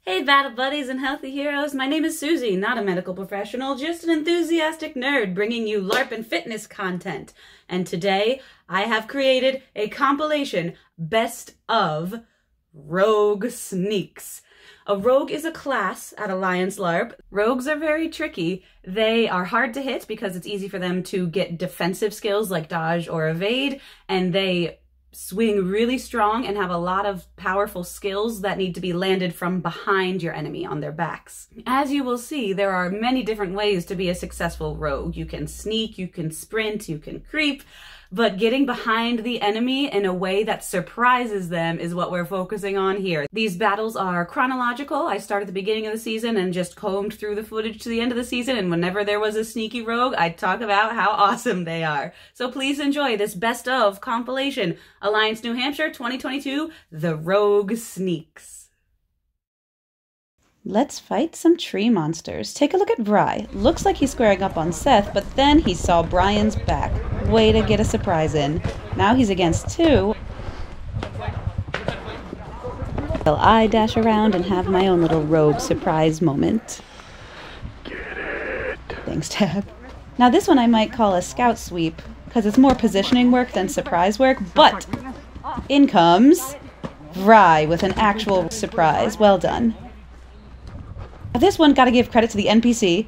Hey battle buddies and healthy heroes, my name is Susie, not a medical professional, just an enthusiastic nerd bringing you LARP and fitness content. And today I have created a compilation best of Rogue Sneaks. A rogue is a class at Alliance LARP. Rogues are very tricky. They are hard to hit because it's easy for them to get defensive skills like dodge or evade, and they swing really strong and have a lot of powerful skills that need to be landed from behind your enemy on their backs. As you will see, there are many different ways to be a successful rogue. You can sneak, you can sprint, you can creep, but getting behind the enemy in a way that surprises them is what we're focusing on here. These battles are chronological. I started at the beginning of the season and just combed through the footage to the end of the season, and whenever there was a sneaky rogue, I'd talk about how awesome they are. So please enjoy this best of compilation, Alliance New Hampshire 2022, The Rogue Sneaks. Let's fight some tree monsters. Take a look at Bry. Looks like he's squaring up on Seth, but then he saw Brian's back. Way to get a surprise in. Now he's against two. Well, I dash around and have my own little rogue surprise moment. Get it. Thanks, Tab. Now this one I might call a scout sweep, because it's more positioning work than surprise work, but in comes Bry with an actual surprise. Well done. This one, gotta give credit to the NPC.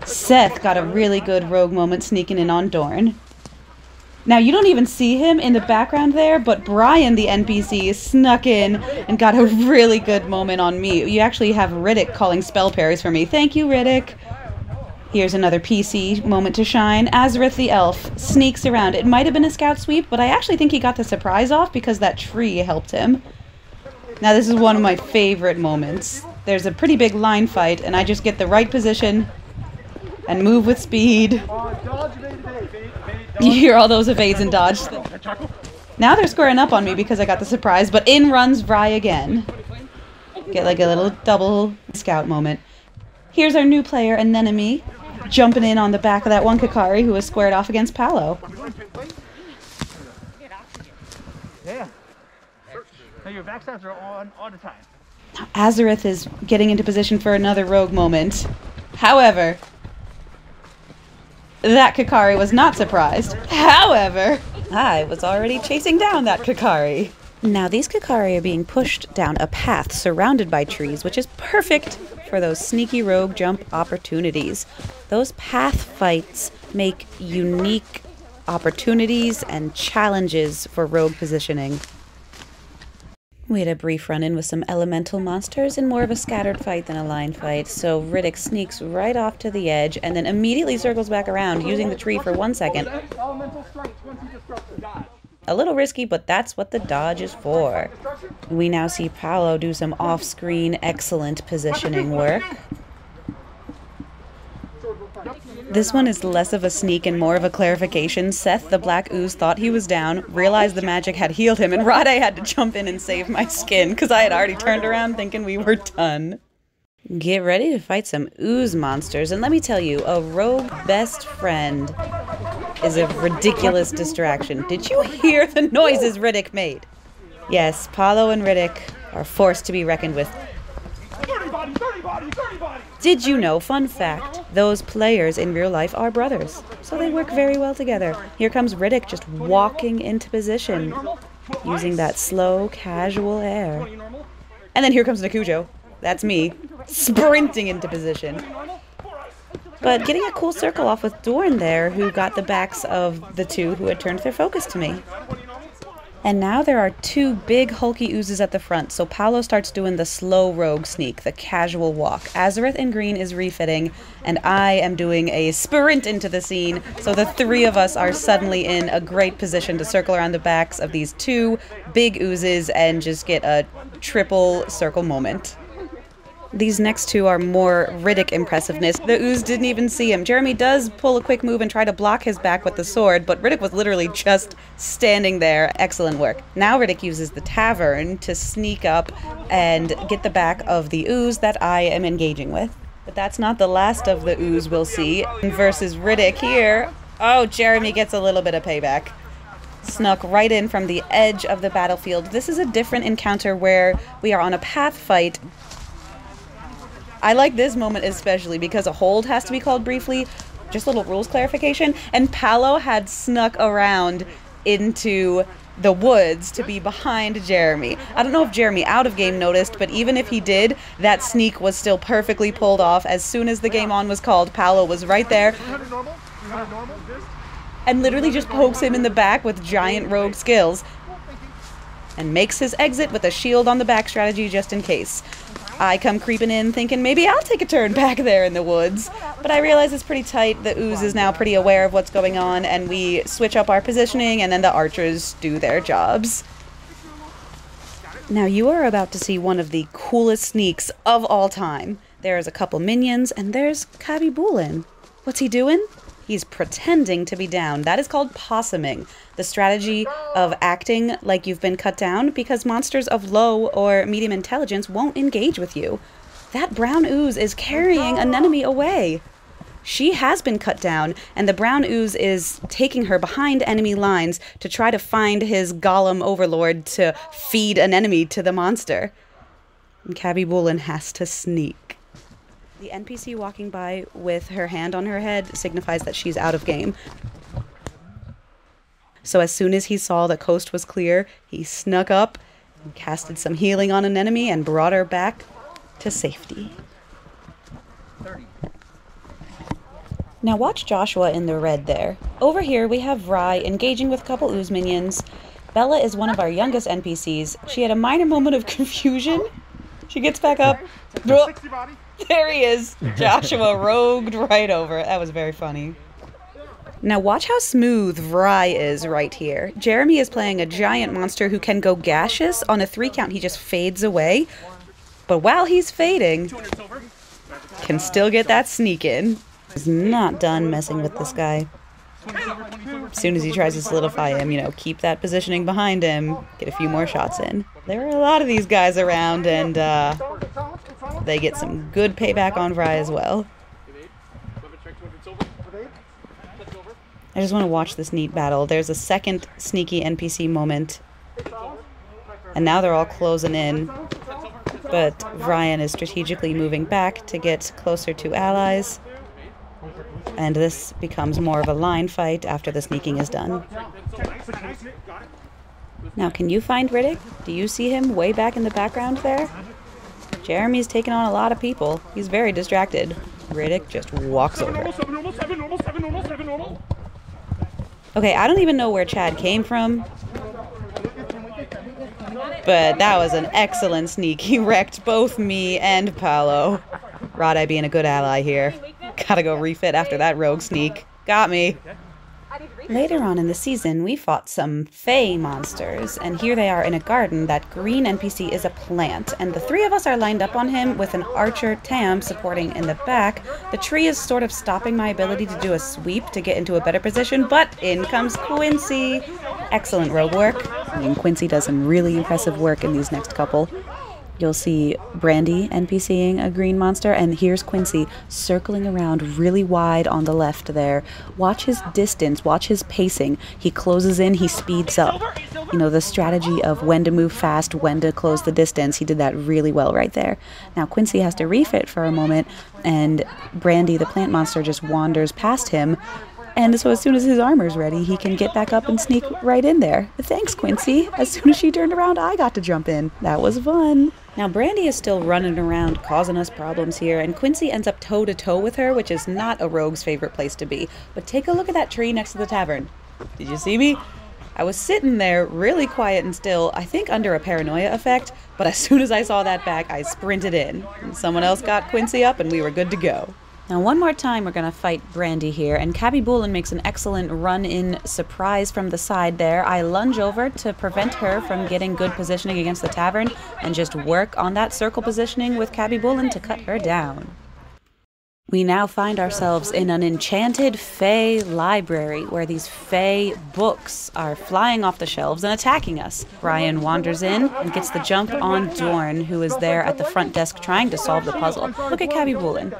Seth got a really good rogue moment sneaking in on Dorn. Now, you don't even see him in the background there, but Brian, the NPC, snuck in and got a really good moment on me. You actually have Riddick calling spell parries for me. Thank you, Riddick. Here's another PC moment to shine. Azareth the elf sneaks around. It might have been a scout sweep, but I actually think he got the surprise off because that tree helped him. Now this is one of my favorite moments. There's a pretty big line fight, and I just get the right position and move with speed. You hear all those evades and dodge. Now they're squaring up on me because I got the surprise, but in runs Bry again. Get like a little double scout moment. Here's our new player, Anemone, jumping in on the back of that one Kikari who was squared off against Paolo. Yeah. So your backstabs are on all the time. Azareth is getting into position for another rogue moment. However, that Kikari was not surprised. However, I was already chasing down that Kikari. Now these Kikari are being pushed down a path surrounded by trees, which is perfect for those sneaky rogue jump opportunities. Those path fights make unique opportunities and challenges for rogue positioning. We had a brief run-in with some elemental monsters in more of a scattered fight than a line fight, so Riddick sneaks right off to the edge and then immediately circles back around using the tree for 1 second. A little risky, but that's what the dodge is for. We now see Paolo do some off-screen excellent positioning work. This one is less of a sneak and more of a clarification. Seth, the black ooze, thought he was down, realized the magic had healed him, and Rade had to jump in and save my skin, because I had already turned around thinking we were done. Get ready to fight some ooze monsters, and let me tell you, a rogue best friend is a ridiculous distraction. Did you hear the noises Riddick made? Yes, Paolo and Riddick are forced to be reckoned with. 30 body, 30 body, 30 body! Did you know, fun fact, those players in real life are brothers, so they work very well together. Here comes Riddick just walking into position, using that slow, casual air. And then here comes Nakujo, that's me, sprinting into position. But getting a cool circle off with Dorn there, who got the backs of the two who had turned their focus to me. And now there are two big hulky oozes at the front, so Paolo starts doing the slow rogue sneak, the casual walk. Azareth in green is refitting, and I am doing a sprint into the scene, so the three of us are suddenly in a great position to circle around the backs of these two big oozes and just get a triple circle moment. These next two are more Riddick impressiveness. The ooze didn't even see him. Jeremy does pull a quick move and try to block his back with the sword, but Riddick was literally just standing there. Excellent work. Now Riddick uses the tavern to sneak up and get the back of the ooze that I am engaging with. But that's not the last of the ooze we'll see. Versus Riddick here. Oh, Jeremy gets a little bit of payback. snuck right in from the edge of the battlefield. This is a different encounter where we are on a path fight. I like this moment especially because a hold has to be called briefly. Just a little rules clarification. And Paolo had snuck around into the woods to be behind Jeremy. I don't know if Jeremy out of game noticed, but even if he did, that sneak was still perfectly pulled off. As soon as the game on was called, Paolo was right there and literally just pokes him in the back with giant rogue skills and makes his exit with a shield on the back strategy just in case. I come creeping in thinking maybe I'll take a turn back there in the woods, but I realize it's pretty tight. The Ooze is now pretty aware of what's going on, and we switch up our positioning, and then the archers do their jobs. Now you are about to see one of the coolest sneaks of all time. There's a couple minions, and there's Kikari Battles. What's he doing? He's pretending to be down. That is called possuming, the strategy of acting like you've been cut down because monsters of low or medium intelligence won't engage with you. That brown ooze is carrying an enemy away. She has been cut down, and the brown ooze is taking her behind enemy lines to try to find his golem overlord to feed an enemy to the monster. And Kikari Battles has to sneak. The NPC walking by with her hand on her head signifies that she's out of game. So as soon as he saw the coast was clear, he snuck up and casted some healing on an enemy and brought her back to safety. Now watch Joshua in the red there. Over here we have Rye engaging with a couple Ooze minions. Bella is one of our youngest NPCs. She had a minor moment of confusion. She gets back up. There he is. Joshua rogued right over. That was very funny. Now watch how smooth Rye is right here. Jeremy is playing a giant monster who can go gaseous. On a 3 count, he just fades away. But while he's fading, can still get that sneak in. He's not done messing with this guy. As soon as he tries to solidify him, you know, keep that positioning behind him, get a few more shots in. There are a lot of these guys around, and they get some good payback on Rye as well. I just want to watch this neat battle. There's a second sneaky NPC moment, and now they're all closing in, but Ryan is strategically moving back to get closer to allies, and this becomes more of a line fight after the sneaking is done. Now, can you find Riddick? Do you see him way back in the background there? Jeremy's taking on a lot of people. He's very distracted. Riddick just walks over. Okay, I don't even know where Chad came from, but that was an excellent sneak. He wrecked both me and Paolo. Rodeye being a good ally here. Gotta go refit after that rogue sneak. Got me. Later on in the season, we fought some Fey monsters, and here they are in a garden. That green NPC is a plant, and the 3 of us are lined up on him with an archer Tam supporting in the back. The tree is sort of stopping my ability to do a sweep to get into a better position, but in comes Quincy. Excellent rogue work. I mean, Quincy does some really impressive work in these next couple. You'll see Brandy NPCing a green monster, and here's Quincy circling around really wide on the left there. Watch his distance, watch his pacing. He closes in, he speeds up. You know, the strategy of when to move fast, when to close the distance, he did that really well right there. Now Quincy has to refit for a moment, and Brandy, the plant monster, just wanders past him. And so as soon as his armor's ready, he can get back up and sneak right in there. Thanks, Quincy. As soon as she turned around, I got to jump in. That was fun. Now, Brandy is still running around causing us problems here, and Quincy ends up toe-to-toe with her, which is not a rogue's favorite place to be. But take a look at that tree next to the tavern. Did you see me? I was sitting there really quiet and still, I think under a paranoia effect, but as soon as I saw that back, I sprinted in. And someone else got Quincy up, and we were good to go. Now one more time we're going to fight Brandy here, and Kikari Battles makes an excellent run-in surprise from the side there. I lunge over to prevent her from getting good positioning against the tavern, and just work on that circle positioning with Kikari Battles to cut her down. We now find ourselves in an enchanted Fey library where these Fey books are flying off the shelves and attacking us. Brian wanders in and gets the jump on Dorn, who is there at the front desk trying to solve the puzzle. Look at Cabby Boolin.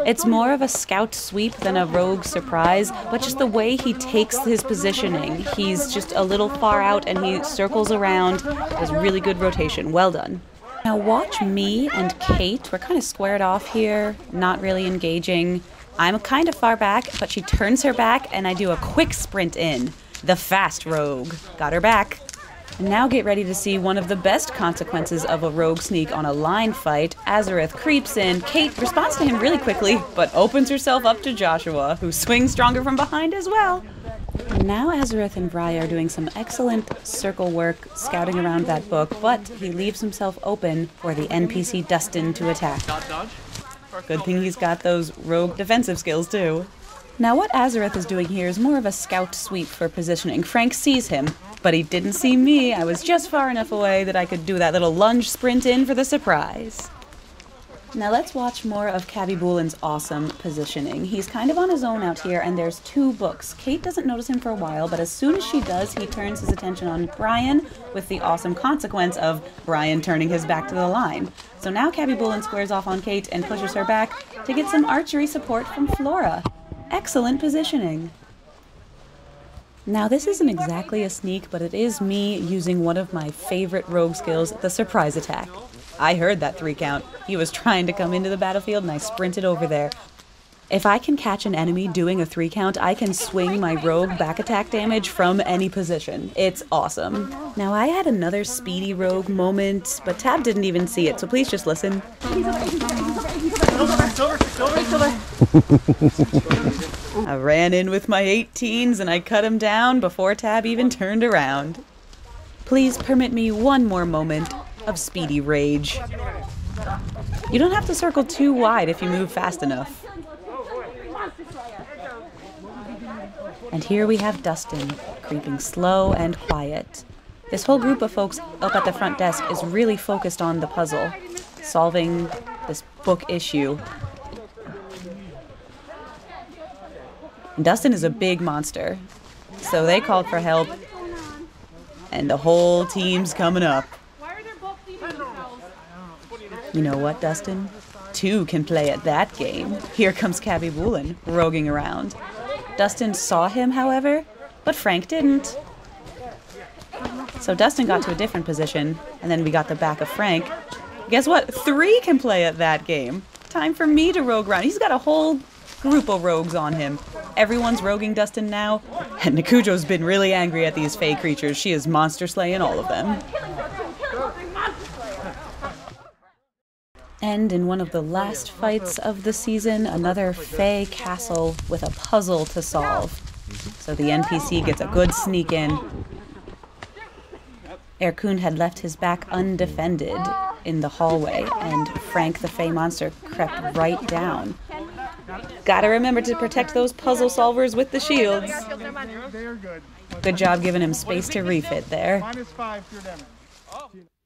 It's more of a scout sweep than a rogue surprise, but just the way he takes his positioning. He's just a little far out and he circles around. Does really good rotation. Well done. Now watch me and Kate. We're kind of squared off here, not really engaging. I'm kind of far back, but she turns her back and I do a quick sprint in. The fast rogue. Got her back. And now get ready to see one of the best consequences of a rogue sneak on a line fight. Azareth creeps in. Kate responds to him really quickly, but opens herself up to Joshua, who swings stronger from behind as well. And now Azareth and Bri are doing some excellent circle work, scouting around that book, but he leaves himself open for the NPC Dustin to attack. Good thing he's got those rogue defensive skills too. Now what Azareth is doing here is more of a scout sweep for positioning. Frank sees him, but he didn't see me. I was just far enough away that I could do that little lunge sprint in for the surprise. Now let's watch more of Cabby Boolin's awesome positioning. He's kind of on his own out here, and there's two books. Kate doesn't notice him for a while, but as soon as she does, he turns his attention on Brian, with the awesome consequence of Brian turning his back to the line. So now Cabby Boolin squares off on Kate and pushes her back to get some archery support from Flora. Excellent positioning. Now this isn't exactly a sneak, but it is me using one of my favorite rogue skills, the surprise attack. I heard that 3 count. He was trying to come into the battlefield and I sprinted over there. If I can catch an enemy doing a 3 count, I can swing my rogue back attack damage from any position. It's awesome. Now I had another speedy rogue moment, but Tab didn't even see it, so please just listen. I ran in with my 18s and I cut him down before Tab even turned around. Please permit me one more moment of speedy rage. You don't have to circle too wide if you move fast enough. And here we have Dustin, creeping slow and quiet. This whole group of folks up at the front desk is really focused on the puzzle, solving this book issue. And Dustin is a big monster, so they called for help, and the whole team's coming up. You know what, Dustin? 2 can play at that game. Here comes Cabby Boolin, roguing around. Dustin saw him, however, but Frank didn't. So Dustin got to a different position, and then we got the back of Frank. Guess what? 3 can play at that game. Time for me to rogue around. He's got a whole group of rogues on him. Everyone's roguing Dustin now, and Nikujo's been really angry at these Fey creatures. She is monster slaying all of them. And in one of the last fights of the season, another Fey castle with a puzzle to solve. So the NPC gets a good sneak in. Erkun had left his back undefended in the hallway, and Frank the Fey monster crept right down. Gotta remember to protect those puzzle solvers with the shields. Good job giving him space to refit there. -5 pure damage.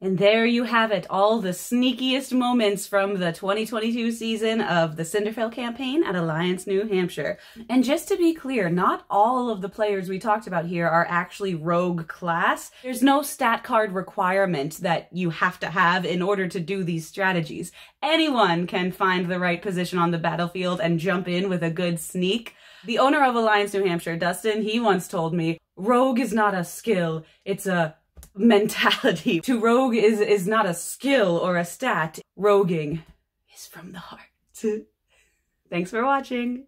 And there you have it, all the sneakiest moments from the 2022 season of the Cinderfel Campaign at Alliance New Hampshire. And just to be clear, not all of the players we talked about here are actually rogue class. There's no stat card requirement that you have to have in order to do these strategies. Anyone can find the right position on the battlefield and jump in with a good sneak. The owner of Alliance New Hampshire, Dustin, he once told me, rogue is not a skill, it's a mentality. To rogue is not a skill or a stat. Roguing is from the heart. Thanks for watching.